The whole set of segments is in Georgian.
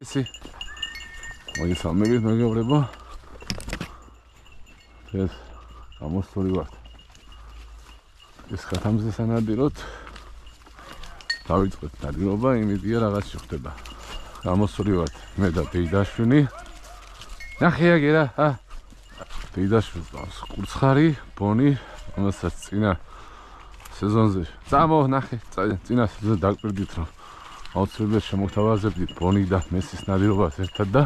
ისი მოგესალმებით მეგობრებო ეს გამოსული ვართ ეს ხათამზე სანადიროთ დავიწყეთ ნადირობა იმედია რაღაც შეხვდება გამოსული ვართ მე და დეიდაშვილი ნახე აგერა დეიდაშვილს გავს კურცხარი ბონი რომელსაც წინა სეზონზე წამო ნახე წინა სეზონზე დაგვირდით რომ აუცილებლად შემოგთავაზებდით ბონი და მესის ნადირობას ერთად და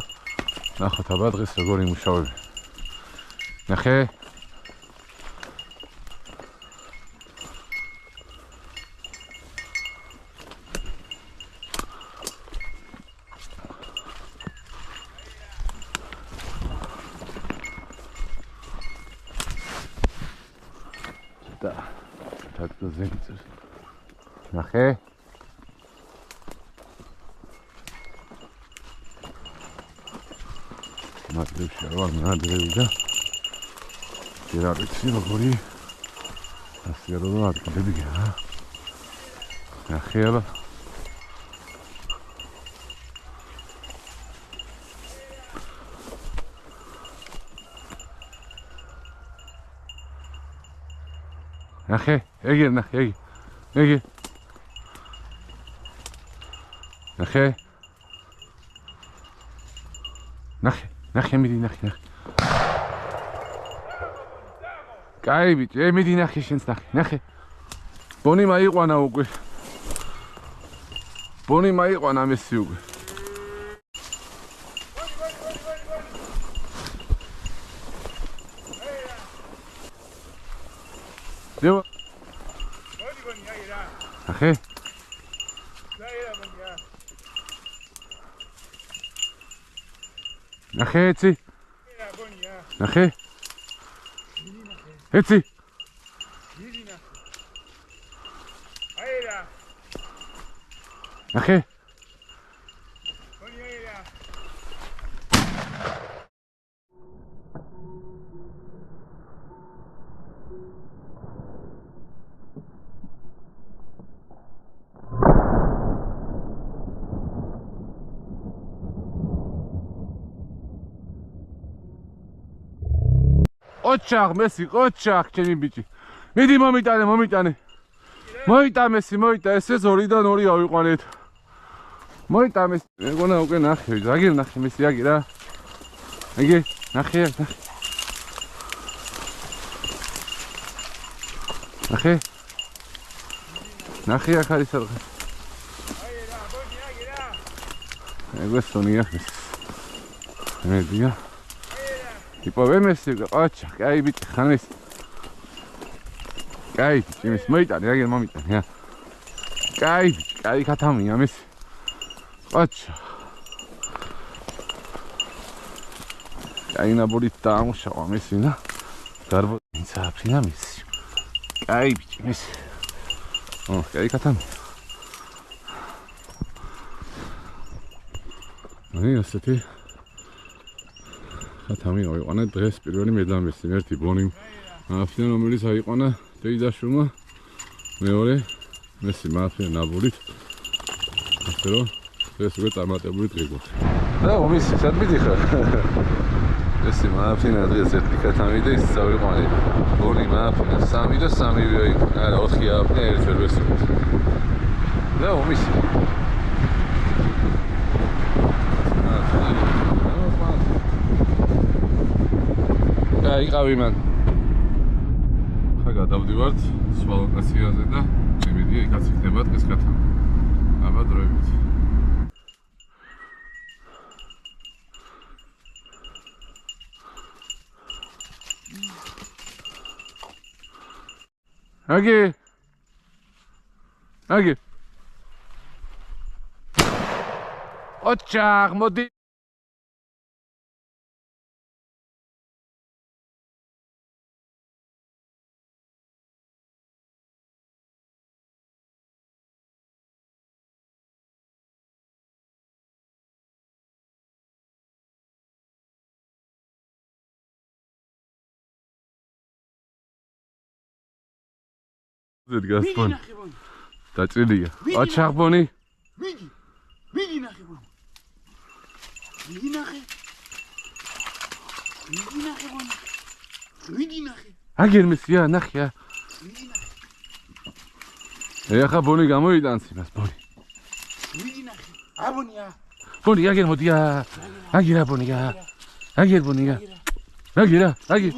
ნახოთ აბა დღეს როგორ იმუშავები. ნახე. და თაკზე ზენცერ. ნახე. მადლებში არ ვარ ნადრევი და ჯერ არ ვიცი როგორი ასე რომ ადგილები გა ნახე აბა ნახე ეგ ნახე ეგ ნახე ნახე ნახე მიდი ნახე კაი ბიჭი მიდი ნახე შენს ნახე ბონი მაიყვანა უკვე ბონი მაიყვანა მესი უკვე დიო ნახე ნახე იცი ნახე იცი ნახე ოჩახ მესი ოჩახ ჩემი ბიჭი მიდი მომიტანე მოიტა მესი მოიტა ესე 2-დან 2 ავიყვანეთ მოიტა მესი ეგონა უკვე ნახე ზაგერ ნახე მესი აგი რა ეგე ნახე ნახე აქ არის რაღაც ეგ ესონია მედია Tipo, vemos ocha, cae bicho, james. Cae, chimes, moita, ya que mamita, ya. Cae, katami, james. Ocha. Cae una bolita, mucha, james, ¿no? Carbo, insa, james. Cae, bicho, james. Oh, cae katami. Ahí, hasta aquí. ხათამი ავიყვანა დღეს პირველი მედამესი ერთი ბონი მაფია რომელიც აიყვანა დეიდაშვილმა მეორე მესი მაფია ნაბურით ასე რომ დღეს უკვე წარმატებული დღე გვაქვს და ომისი სად მიდიხარ მესი მაფია დღეს ერთი ხათამი და ის ავიყვანე ბონი მაფია 3 და 3 აიყვანა არა 4 აფია ერთ ვერ ვესწრებთ და ომისი იყავი მან ხა გადავდივართ სხვა ლოკაციაზე და იმედია იქაც იქნება დღეს ხათამი აბა დროებით აგი ოჩახ მოდი დგას ბონი დაჭრილია აჩაღ ბონი მიდი ნახე ბონი ვიდი ნახე ბონი ვიდი ნახე აგერ მესია ნახია ვიდი ნახე ეხა ბონი გამოიტანს იმას ბონი ვიდი ნახე აბონია ბონი აგერ მოდია აგერა ბონია აგერ ბონია აგერა აგერ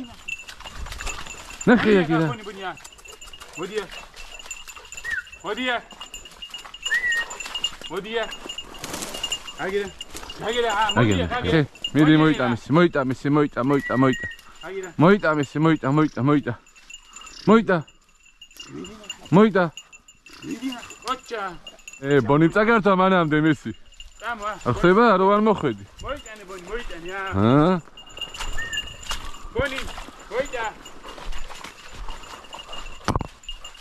ნახე აგერა ბონია მოდია მოდია მოდია აგერა აგერა მოდია აგერა მიდი მოიტანეს მოიტა ვიდი ნახე ოჩა ბონი წაგართა მანამდე მესი წამო ახსება რო არ მოხვედი მოიტანე ბონი მოიტანე ბონი მოიტა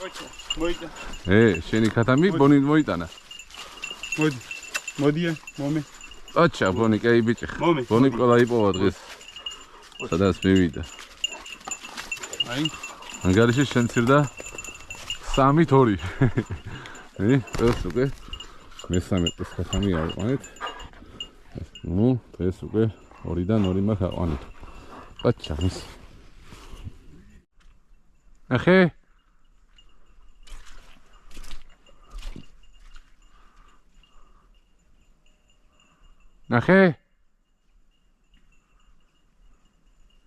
ოჩა მოიტა შენი ქათამი ბონი მოიტანა მოდია მომე ოჩა ბონი კაი ბიჭი ბონი ყველა იპოვა დღეს სადაც მივიდა აი ანგარიში შენ ცირდა 3-2 ეს უკვე მესამე წლის ქათამი ავიყვანეთ ნუ ეს უკვე 2-დან 2 მაქვს აყვანეთ ოჩა მის ახე ნახე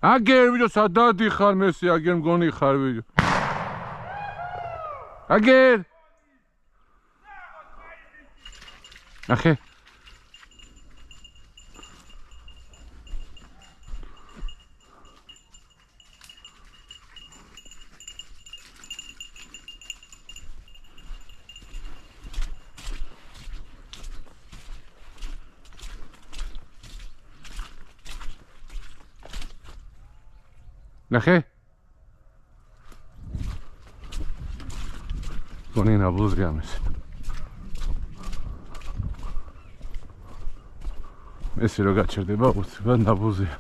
აგერ ვიდეო სადადი ხარ მესი აგერ მგონი ხარ ვიდეო აგერ ნახე ნახე ბონი ნაბუზია მეს ესე რო გაჩერდება უცბად ნაბუზია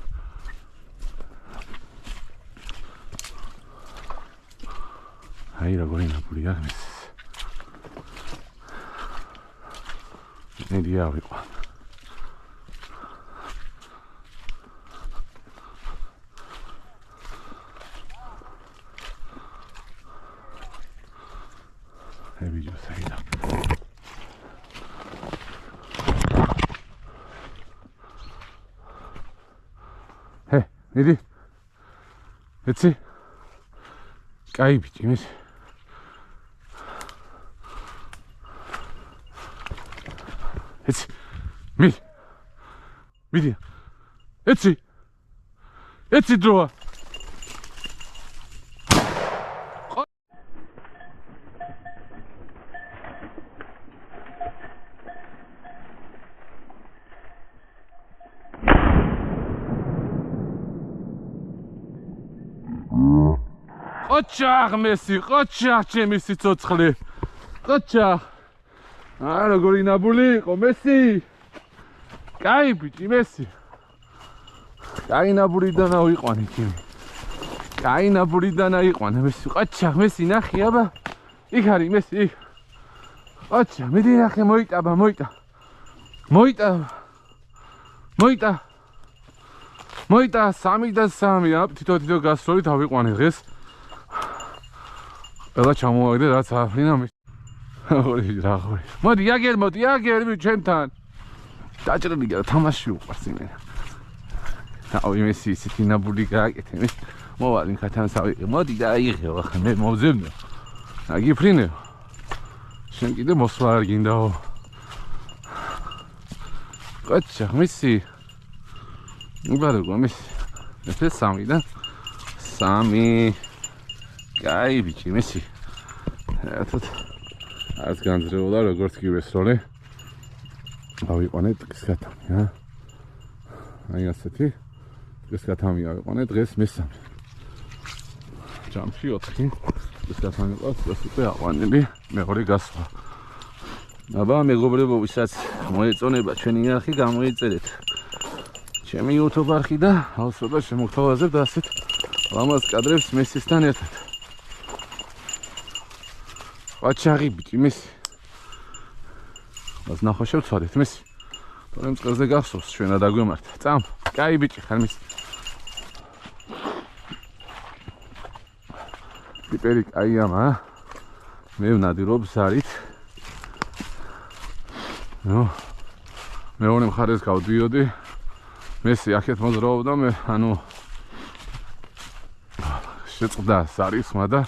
აი როგორი ნაბულია მეს ნედია ვიყვა video sayda. Hey, nedi? Etsi. Kay biçimiz. Etsi. Midi. Etsi. Etsi droa. Qochaq mesi, qochaq ჩემი სიცოცხლე. Qochaq. როგორი ნაბული იყო მესი. კაი ბიჭი მესი. კაი ნაბულიდან ავიყვანე ჩემი. კაი ნაბულიდან აიყვანე მესი. Qochaq მესი ნახე აბა. იქ არის მესი, იქ. Qochaq მიდი ნახე მოიტაბა, მოიტა. მოიტა 3 და 3 აბ თითო გასროლით ავიყვანე დღეს. Ela ჩამოვაგდე რაც აფრინა ორი რაღაცა. მოდი აგერ ჩემთან. დაჭრილი გა თამაში უყვარს იმენა. აუ იმისი ისეთი ნაბული გააკეთე მე. მოვალ ხათანს ავიღე. მოდი დაიღე ახლა მე მოვზებნო. აგიფრინე. შენ კიდე მოსვლა არ გინდაო. Qochaq მისი. უბრალოდ მის. ეს 3 და 3 კაი ბიჭი მესი ერთად არც განძრეულა როგორც კი ვესროლე ავიყვანე დღეს ქათამი აი ასეთი დღეს ქათამი ავიყვანე დღეს მესამე ჯამში 4 დღეს ქათამი ყავს დღეს უკვე აყვანები მეორე გასვლა აბა მეგობრებო ვისაც მოეწონება ჩვენი არხი გამოიწერეთ ჩემი YouTube არხი და ავსვება შემოგთავაზებთ ასეთ ლამაზ კადრებს მესისთან ერთად Qochaqi biçi mesi. Az naxoşa uçadet mesi. თორემ წყელზე გახსოვს ჩვენა დაგვემართა. წამ. კაი ბიჭი ხარ მის. პიპერი კაია მა. მე ვნადირობ ზარით. ნო. მეორე მხარეს გავდიოდი. მესი აქეთ მოძრაობდა მე, ანუ შეწყდა ზარისმა და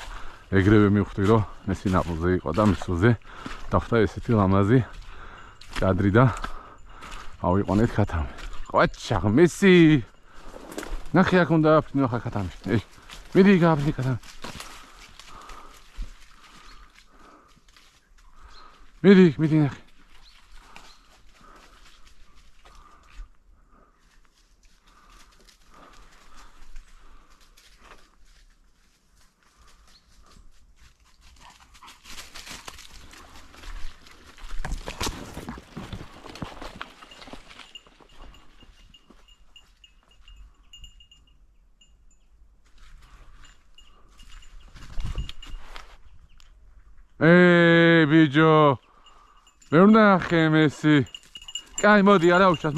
ეგრევე მივხვდი რომ მესი ნაპოლზე იყო და მისულზე დახვდა ესეთი ლამაზი კადრი და ავიყვანეთ ქათამი. ყვაჩა მესი ნახე აქ უნდა აფრინო ხა ქათამი. მიდი გააფრინე ქათამი. მიდი ნახე. ბიჯო მე ვნახე მესი. კაი მოდი არა უშავს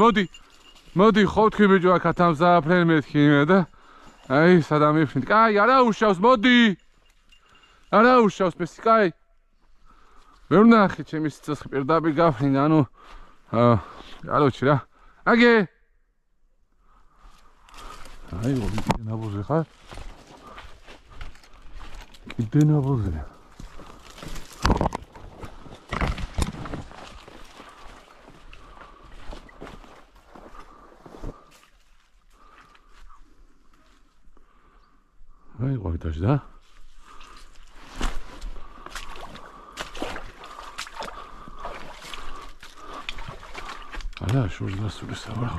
მოდი ხოთქი ბიჯო აქ ათამზაფრენ მეთქი მე და აი სადამი ვფრინდი. კაი არა უშავს მოდი არა უშავს მესი კაი მე ვნახე ჩემი სიცოცხლე პირდაპირ გაფრინდა ანუ კაროჩი რა აგე აი ვიდე ნაბუზე ხარ კიდე ნაბუზე აი ვაგდაშ და არა შორს გასული საბრალ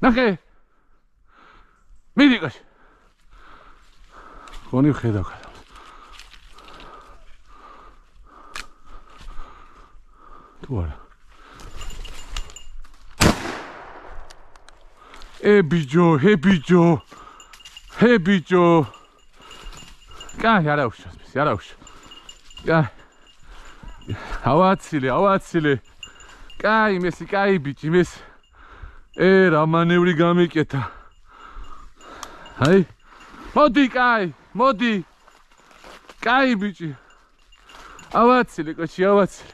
ნახე მიდი კაცი გონი ხედავ ქალებს თუ არა ჰე ბიჯო კაი არა უშავს არა უშავს კაი ავაცილე კაი მესი კაი ბიჭი მეს რა მანევრი გამიკეთა აი მოდი კაი ბიჭი ავაცილე კოჩი ავაცილე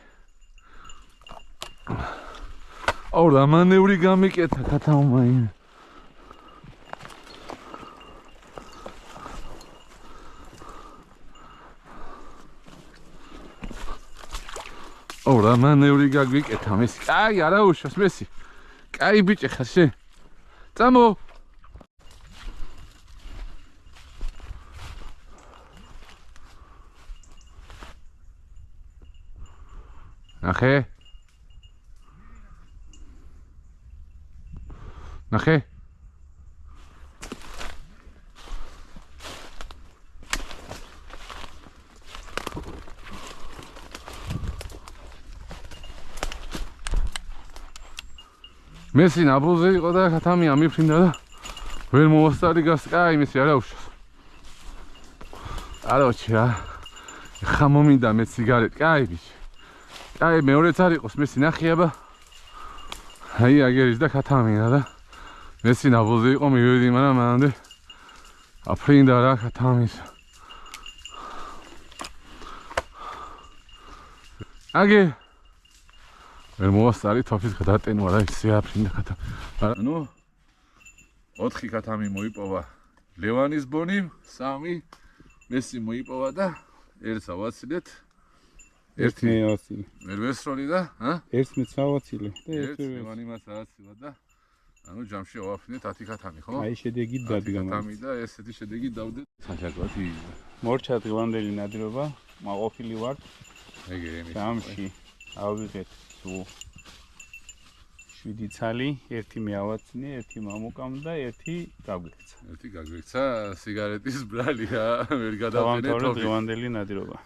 რა მანევრი გამიკეთა ქათამაინ რა მანევრი გაგვიკეთა მესი კაი არა უშავს მესი კაი ბიჭი ხარ შენ წამო ნახე მესი ნაბოლზე იყო და ქათამი ამიფრინდა და ვერ მოვასწარი კაი მესი არა უშავს არაჩი რა ხა მომინდა მე სიგარეტი კაი ბიჭი კაი მეორეც არ იყოს მესი ნახე აბა აი აგერის და ქათამინა და მესი ნაბოლზე იყო მივედი მაგრამ მანამდე აფრინდა რა ქათამის აგე ვერ მოვასწარი თოფის გადატენვა რა ისე აფრინდა ქათამი ანუ 4 ქათამი მოიპოვა ლევანის ბონიმ 3 მესი მოიპოვა და ერთს ავაცილეთ ერთი ავაცილე ვერ ვესროლი და ერთს მეც ავაცილე და ერთს ლევანიმაც ავაცილა და ანუ ჯამში ავაფრინეთ 10 ქათამი ხო აი შედეგი დადგა ქათამი და ესეთი შედეგი დავდეთ საჭიროა მორჩა დღევანდელი ნადირობა მაყოფილი ვარ ეგრე იმის ჯამში ავიღეთ თუ 7 ცალი ერთი მე ავაცინე ერთი მამუკამ და ერთი გაგვიქცა სიგარეტის ბრალი რა ვერ გადავდენე დღევანდელი ნადირობა